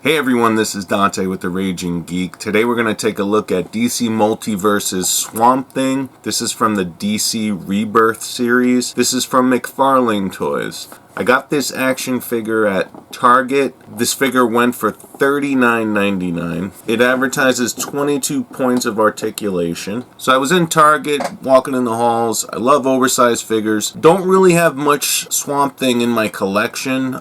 Hey everyone, this is Dante with The Raging Geek. Today we're going to take a look at DC Multiverse's Swamp Thing. This is from the DC Rebirth series. This is from McFarlane Toys. I got this action figure at Target. This figure went for $39.99. It advertises 22 points of articulation. So I was in Target, walking in the halls. I love oversized figures. Don't really have much Swamp Thing in my collection.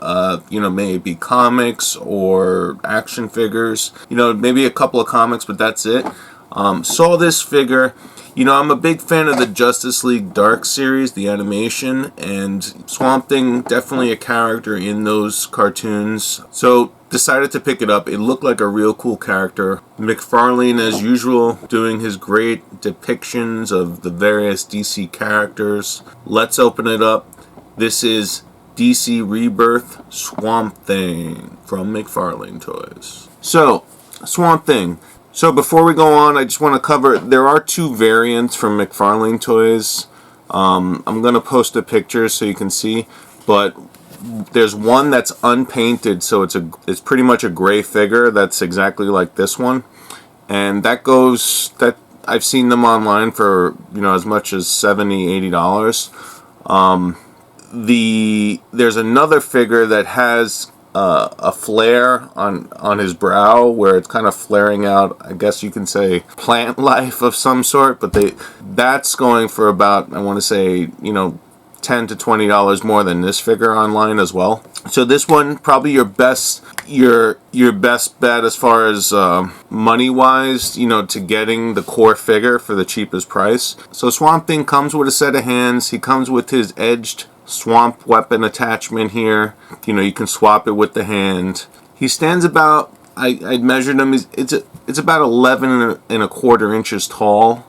Maybe comics or action figures. Maybe a couple of comics, but that's it. Saw this figure. I'm a big fan of the Justice League Dark series, the animation, and Swamp Thing, definitely a character in those cartoons. So, decided to pick it up. It looked like a real cool character. McFarlane, as usual, doing his great depictions of the various DC characters. Let's open it up. This is DC Rebirth Swamp Thing from McFarlane Toys. So, Swamp Thing. So before we go on, I just want to cover, there are two variants from McFarlane Toys. I'm going to post a picture so you can see, but there's one that's unpainted, so it's pretty much a gray figure that's exactly like this one. And that I've seen them online for, as much as $70, $80. There's another figure that has a flare on his brow where it's kind of flaring out, I guess you can say plant life of some sort, but that's going for about, I want to say, $10 to $20 more than this figure online as well. So this one, probably your best bet as far as money wise, to getting the core figure for the cheapest price. So Swamp Thing comes with a set of hands. He comes with his edged swamp weapon attachment here. You can swap it with the hand. He stands about, I measured him, it's about 11 and a quarter inches tall.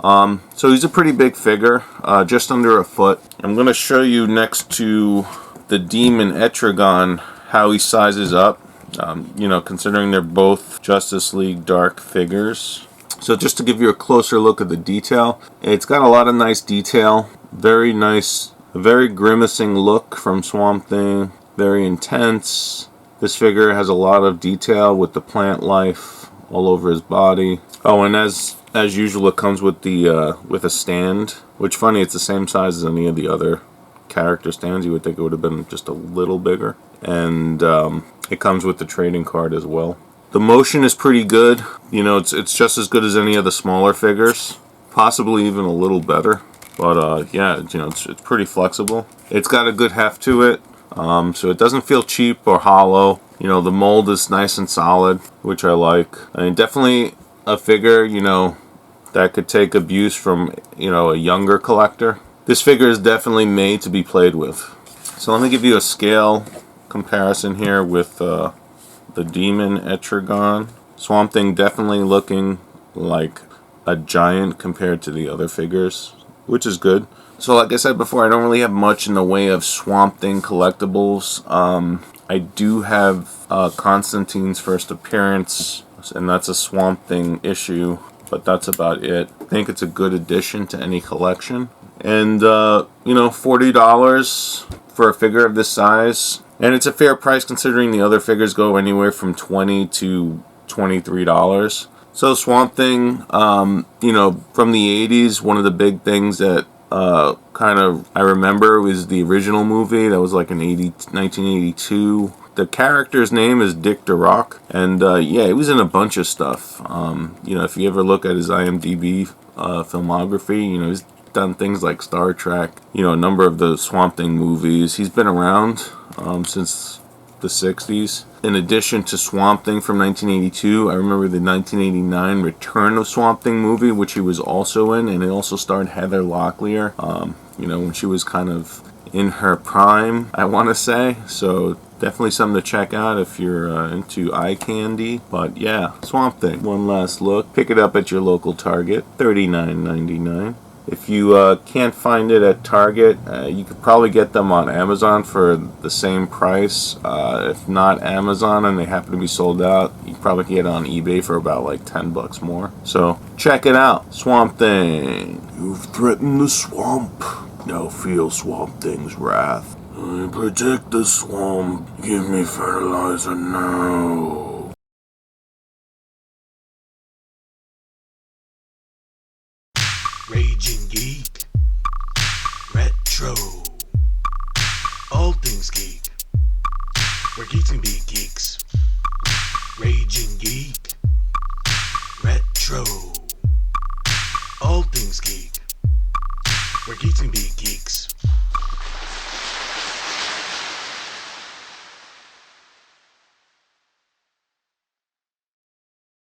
So he's a pretty big figure, just under a foot. I'm going to show you next to the Demon Etrigan how he sizes up, considering they're both Justice League Dark figures. So just to give you a closer look at the detail, it's got a lot of nice detail, very nice. A very grimacing look from Swamp Thing, very intense. This figure has a lot of detail with the plant life all over his body. Oh, and as usual, it comes with a stand, which funny, it's the same size as any of the other character stands. You would think it would have been just a little bigger. And it comes with the trading card as well. The motion is pretty good. It's just as good as any of the smaller figures, possibly even a little better. But yeah, it's pretty flexible. It's got a good heft to it, so it doesn't feel cheap or hollow. The mold is nice and solid, which I like. I mean, definitely a figure, that could take abuse from, a younger collector. This figure is definitely made to be played with. So let me give you a scale comparison here with the Demon Etrigan. Swamp Thing definitely looking like a giant compared to the other figures, which is good. So like I said before, I don't really have much in the way of Swamp Thing collectibles. I do have Constantine's first appearance, and that's a Swamp Thing issue, but that's about it. I think it's a good addition to any collection. And, $40 for a figure of this size. And it's a fair price considering the other figures go anywhere from $20 to $23. So Swamp Thing, from the 80s, one of the big things that I remember was the original movie. That was like in 1982. The character's name is Dick DeRock, and he was in a bunch of stuff. If you ever look at his IMDb filmography, he's done things like Star Trek, a number of the Swamp Thing movies. He's been around since the 60s. In addition to Swamp Thing from 1982, I remember the 1989 Return of Swamp Thing movie, which he was also in, and it also starred Heather Locklear, when she was kind of in her prime, I want to say. So definitely something to check out if you're into eye candy. But yeah, Swamp Thing. One last look. Pick it up at your local Target, $39.99. If you can't find it at Target, you could probably get them on Amazon for the same price. If not Amazon and they happen to be sold out, you probably can get it on eBay for about like $10 more. So check it out. Swamp Thing. You've threatened the swamp. Now feel Swamp Thing's wrath. Protect the swamp. Give me fertilizer now. Raging Geek. Retro. All things geek. Where geeks can be geeks. Raging Geek. Retro. All things geek. Where geeks can be geeks.